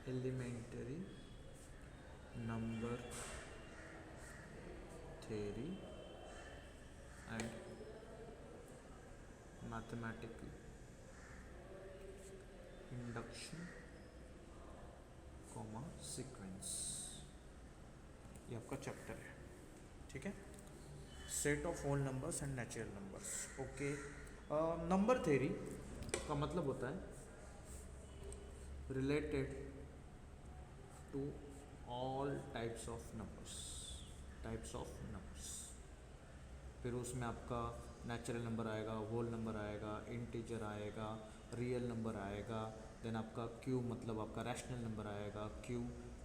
Elementary number theory and mathematical induction comma sequence, ये आपका chapter है। ठीक है, set of whole numbers and natural numbers. Okay, number theory का मतलब होता है related to all types of numbers. फिर उसमें आपका नेचुरल नंबर आएगा, होल नंबर आएगा, इंटीजर आएगा, रियल नंबर आएगा, देन आपका क्यू मतलब आपका रैशनल नंबर आएगा, क्यू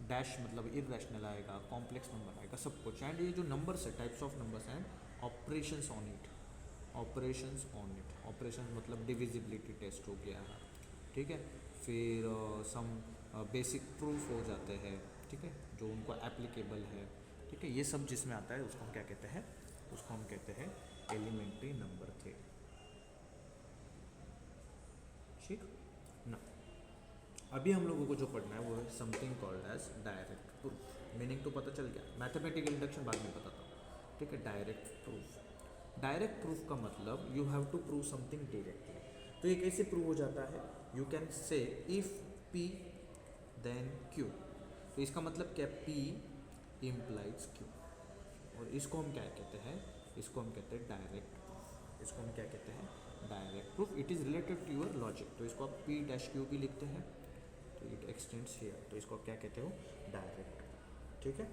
डैश मतलब इररेशनल आएगा, कॉम्प्लेक्स नंबर आएगा, सब कुछ। एंड ये जो नंबर्स है, types of numbers and operations on it. Operation मतलब डिविजिबिलिटी टेस्ट हो गया है। ठीक है, फिर सम बेसिक प्रूफ हो जाते हैं। ठीक है, जो उनको एप्लीकेबल है। ठीक है, ये सब जिसमें आता है उसको हम क्या कहते हैं, उसको हम कहते हैं एलिमेंट्री नंबर थ्योरी। ठीक ना, अभी हम लोगों को जो पढ़ना है वो है something called as direct proof. Meaning तो पता चल गया, मैथमेटिकल इंडक्शन बाद में बताता हूँ। ठीक है, डायरेक्ट प्रूफ। डायरेक्ट प्रूफ का मतलब you have to prove something directly. तो ये कैसे प्रूव हो जाता है, you can say if P then Q। तो इसका मतलब क्या, P इम्प्लाइज Q। और इसको हम क्या कहते हैं, इसको हम कहते हैं डायरेक्ट प्रूफ। इसको हम क्या कहते हैं, direct proof. It is related to your logic. तो इसको आप P डैश Q भी लिखते हैं, तो इट एक्सटेंड्स हियर। तो इसको आप क्या कहते हो, डायरेक्ट। ठीक है,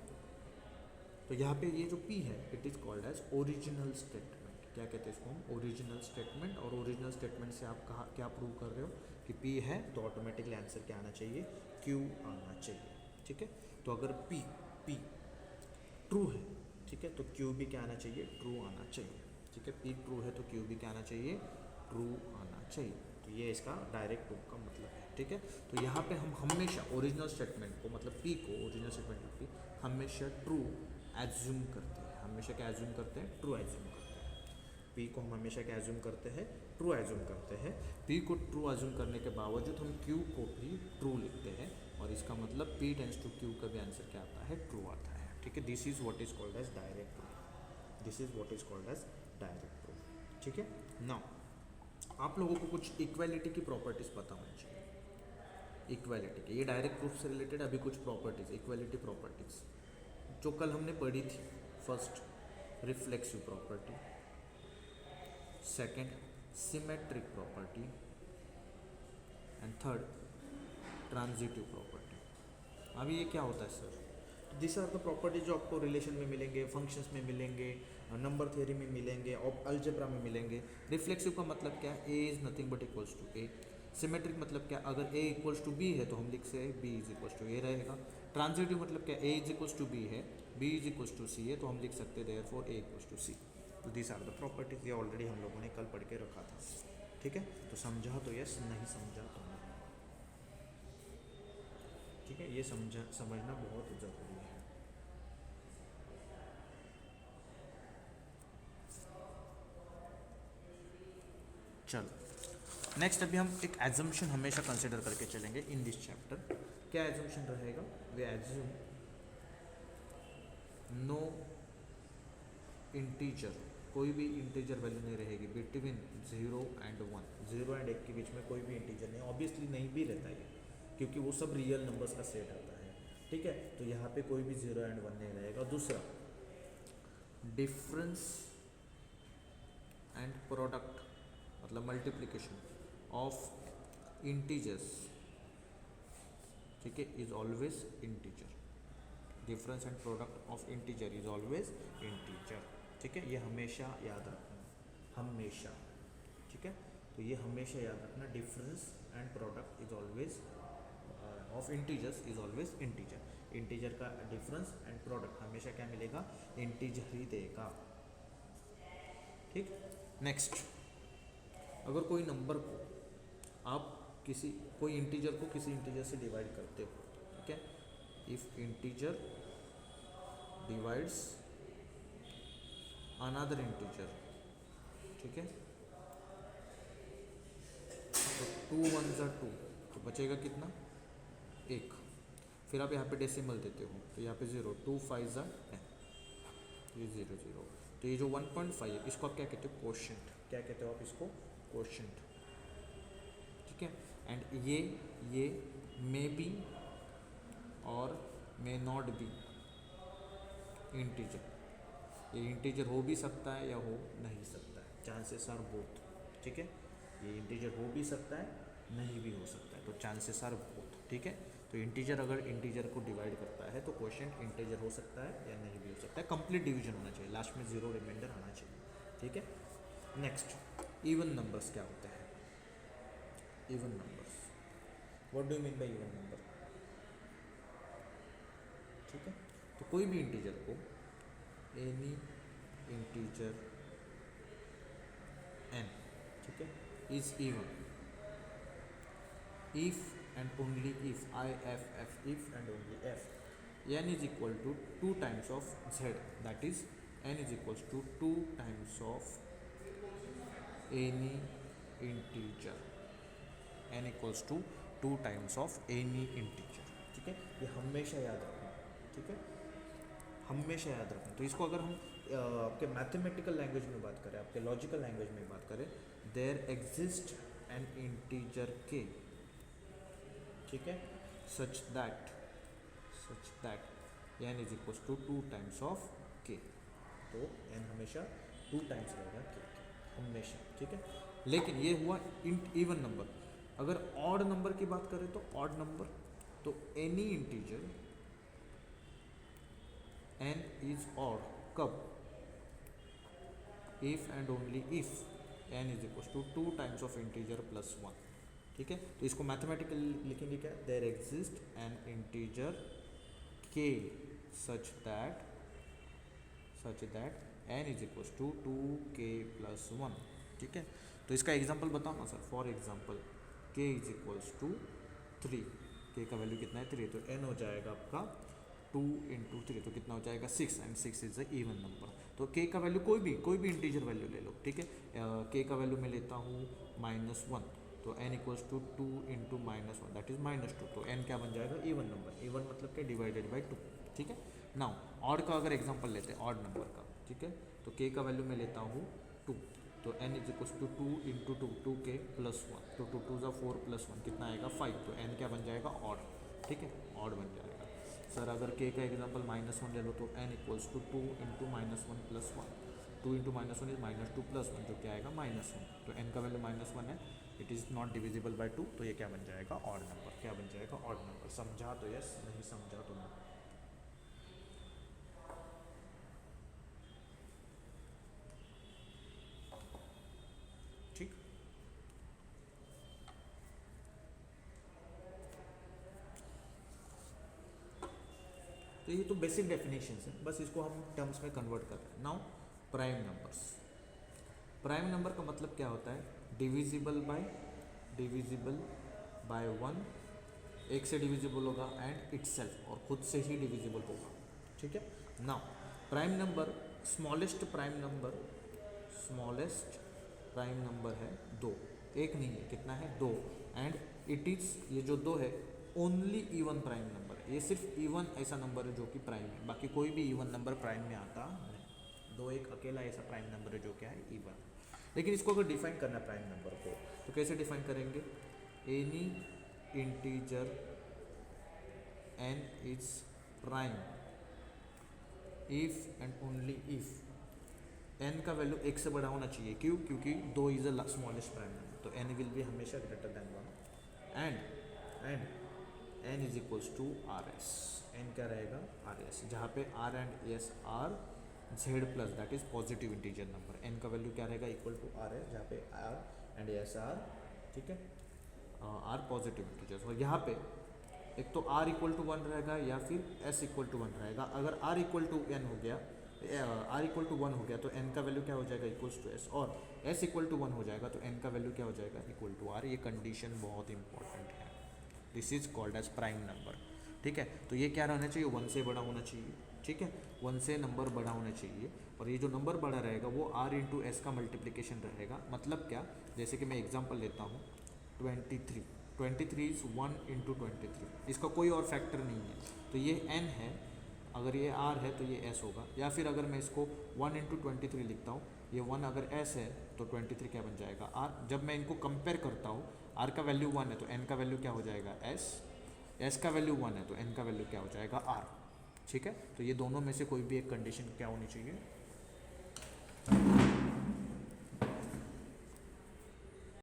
तो यहाँ पे ये जो P है it is called as original statement. क्या कहते हैं इसको हम, ओरिजिनल स्टेटमेंट। और ओरिजिनल स्टेटमेंट से आप कहा क्या प्रूव कर रहे हो कि P है, तो ऑटोमेटिकली आंसर क्या आना चाहिए, Q आना चाहिए। ठीक है, तो अगर P ट्रू है, ठीक है, तो Q भी क्या आना चाहिए, ट्रू आना चाहिए। ठीक है, P ट्रू है तो Q भी क्या आना चाहिए, ट्रू आना चाहिए। तो ये इसका डायरेक्ट प्रूफ का मतलब है। ठीक है, तो यहाँ पे हम हमेशा ओरिजिनल स्टेटमेंट को मतलब P को, ओरिजिनल स्टेटमेंट P हमेशा ट्रू एज्यूम करते हैं। हमेशा क्या एज्यूम करते हैं, ट्रू एज्यूम करते हैं। P को हम हमेशा क्या एज्यूम करते हैं, ट्रू एज्यूम करते हैं। P को ट्रू एज्यूम करने के बावजूद हम Q को भी ट्रू लिखते हैं, और इसका मतलब P टेंस टू Q का भी आंसर क्या आता है, ट्रू आता है। ठीक है, this is what is called as direct proof. This is what is called as direct proof. ठीक है, नाउ आप लोगों को कुछ इक्वालिटी की प्रॉपर्टीज पता होनी चाहिए। इक्वालिटी के, ये डायरेक्ट प्रूफ से रिलेटेड अभी कुछ प्रॉपर्टीज, इक्वालिटी प्रॉपर्टीज जो कल हमने पढ़ी थी। First, reflexive property. Second, symmetric property. And third, transitive property. अभी ये क्या होता है sir, this are the properties जो आपको रिलेशन में मिलेंगे, फंक्शंस में मिलेंगे, नंबर थ्योरी में मिलेंगे और अलजेब्रा में मिलेंगे। रिफ्लेक्सिव का मतलब क्या है, a is nothing but equals to a. Symmetric मतलब क्या, अगर ए इक्वल्स टू बी है तो हम लिख से बी इज इक्वल्स टू ए रहेगा। ट्रांजिटिव मतलब क्या, ए इज इक्वल्स टू बी है, बी इज इक्वल्स टू सी है, तो हम लिख सकते हैं देयरफॉर ए इक्वल्स टू सी। तो दिस आर द प्रॉपर्टीज, ये ऑलरेडी हम लोगों ने कल पढ़ के रखा था। ठीक है, तो समझा तो यस, नहीं समझा तो नहीं। ठीक है, ये समझना बहुत ज़रूरी है। चलो नेक्स्ट, अभी हम एक एजम्पशन हमेशा कंसिडर करके चलेंगे इन दिस चैप्टर। क्या एजम्पशन रहेगा, वे एज्यूम नो इंटीजर, कोई भी इंटीजर वैल्यू नहीं रहेगी बिटवीन 0 एंड 1। 0 एंड 1 के बीच में कोई भी इंटीजर नहीं, ऑब्वियसली नहीं भी रहता है क्योंकि वो सब रियल नंबर्स का सेट आता है। ठीक है, तो यहाँ पे कोई भी 0 एंड 1 नहीं रहेगा। दूसरा, डिफरेंस एंड प्रोडक्ट मतलब मल्टीप्लिकेशन ऑफ इंटीजर्स, ठीक है, is always integer. Difference and product of integer is always integer. ठीक है, ये हमेशा याद रखना, हमेशा। ठीक है, तो ये हमेशा याद रखना, difference and product is always of integers is always integer. Integer का डिफरेंस एंड प्रोडक्ट हमेशा क्या मिलेगा, इंटीजर ही देगा। ठीक, नेक्स्ट, अगर कोई नंबर को आप कोई इंटीजर को किसी इंटीजर से डिवाइड करते हो, ठीक है, if integer divides another integer, ठीक है, तो 2 1 ज़ा 2, तो बचेगा कितना, 1। फिर आप यहाँ पे डेसिमल देते हो तो यहाँ पे 0, 2 5 ज़ा 10, ये 0 0। तो ये जो 1.5 है इसको आप क्या कहते हो, कोशेंट। क्या कहते हो आप इसको, कोशेंट, ठीक है। एंड ये मे बी और मे नॉट बी इंटीजर, ये इंटीजर हो भी सकता है या हो नहीं सकता है, चांसेस आर बोथ, ठीक है। ये इंटीजर हो भी सकता है, नहीं भी हो सकता है, तो चांसेस आर बोथ, ठीक है। तो इंटीजर अगर इंटीजर को डिवाइड करता है तो क्वोशिएंट इंटीजर हो सकता है या नहीं भी हो सकता है। कंप्लीट डिवीजन होना चाहिए, लास्ट में 0 रिमाइंडर आना चाहिए, ठीक है। नेक्स्ट, इवन नंबर्स क्या होते हैं। Even numbers, what do you mean by even number, ठीक है। तो कोई भी इंटीजर को, एनी इंटीजर n, ठीक है, is even if and only if, if and only if n is equal to 2 times of z, that is n is equals to 2 times of any integer, n equals to 2 times of any integer, ठीक है। ये हमेशा याद रखना, ठीक है, हमेशा याद रखना। तो इसको अगर हम आपके मैथमेटिकल लैंग्वेज में बात करें, आपके लॉजिकल लैंग्वेज में बात करें, there exist an integer k, ठीक है, such that n is equal to 2 times of k, तो n हमेशा 2 टाइम्स रहेगा k के, हमेशा, ठीक है। लेकिन ये हुआ इवन नंबर। अगर ऑड नंबर की बात करें तो ऑड नंबर, तो any integer n is odd, कब, if and only if n is equal to 2 times of integer plus 1, ठीक है। तो इसको मैथमेटिकली लिखेंगे क्या, there exist an integer k such that n is equal to 2k plus 1, ठीक है। तो इसका एग्जांपल बताओ ना sir. For example k is equals to 3, k का वैल्यू कितना है 3, तो n हो जाएगा आपका 2 इंटू 3, तो कितना हो जाएगा 6, and 6 is a even number. तो k का वैल्यू कोई भी इंटीजर वैल्यू ले लो, ठीक है। k का वैल्यू मैं लेता हूँ -1, तो n equals to 2 into -1, that is -2, तो n क्या बन जाएगा, इवन नंबर। इवन मतलब क्या, डिवाइडेड बाई 2, ठीक है। नाउ ऑड का अगर एग्जांपल लेते हैं, ऑड नंबर का, ठीक है, तो k का वैल्यू मैं लेता हूँ 2, तो n is equals to 2 into 2, 2k plus 1, तो 2 2 ज़ा 4 प्लस 1 कितना आएगा 5, तो n क्या बन जाएगा, ऑड, ठीक है, ऑड बन जाएगा। सर अगर k का एग्जांपल -1 ले लो तो n equals to 2 into -1 plus 1, 2 into -1 is -2 plus 1, जो क्या आएगा -1, तो n का वैल्यू -1 है, it is not divisible by 2, तो ये क्या बन जाएगा, ऑड नंबर। क्या बन जाएगा, ऑड नंबर। समझा तो यस, नहीं समझा तो नो। ठीक, तो ये तो बेसिक डेफिनेशंस है, बस इसको हम टर्म्स में कन्वर्ट कर रहे हैं। Now prime numbers. Prime number का मतलब क्या होता है, डिविजिबल बाय 1, एक से डिविजिबल होगा, एंड इटसेल्फ, और खुद से ही डिविजिबल होगा, ठीक है। Now prime number, smallest prime number है 2, एक नहीं है, कितना है 2, एंड इट इज, ये जो 2 है ओनली इवन प्राइम नंबर है, ये सिर्फ इवन ऐसा नंबर है जो कि प्राइम है, बाकी कोई भी इवन नंबर प्राइम में आता नहीं। 2 एक अकेला ऐसा प्राइम नंबर है जो क्या है, इवन। लेकिन इसको अगर डिफाइन करना है प्राइम नंबर को, तो कैसे डिफाइन करेंगे, any integer n is prime if and only if n का वैल्यू 1 से बड़ा होना चाहिए, क्यों, क्योंकि 2 is a smallest prime number, तो n विल बी हमेशा greater than 1, and n is equals to rs, n क्या रहेगा, rs, जहाँ पे r and s are z plus, that is positive integer number. n का वैल्यू क्या रहेगा, equal to rs, जहाँ पे r एंड s आर, ठीक है, r पॉजिटिव इंटीजर्स। और यहाँ पे एक तो r इक्वल टू 1 रहेगा या फिर s इक्वल टू 1 रहेगा। अगर r इक्वल टू n हो गया, r इक्वल टू 1 हो गया, तो n का वैल्यू क्या हो जाएगा, इक्वल्स टू s, और s इक्वल टू 1 हो जाएगा तो n का वैल्यू क्या हो जाएगा, इक्वल टू r। ये कंडीशन बहुत इंपॉर्टेंट है, this is called as prime number, ठीक है। तो ये क्या रहना चाहिए, 1 से बड़ा होना चाहिए, ठीक है, 1 से नंबर बड़ा होना चाहिए, और ये जो नंबर बड़ा रहेगा वो r इंटू एस का मल्टीप्लिकेशन रहेगा। मतलब क्या, जैसे कि मैं एग्जांपल लेता हूँ 23, 23 इज़ 1 × 23, इसका कोई और फैक्टर नहीं है, तो ये n है, अगर ये r है तो ये s होगा। या फिर अगर मैं इसको 1 × 23 लिखता हूँ, ये 1 अगर s है तो 23 क्या बन जाएगा r। जब मैं इनको कंपेयर करता हूँ, r का वैल्यू 1 है तो n का वैल्यू क्या हो जाएगा s का वैल्यू 1 है तो n का वैल्यू क्या हो जाएगा r। ठीक है, तो ये दोनों में से कोई भी एक कंडीशन क्या होनी चाहिए,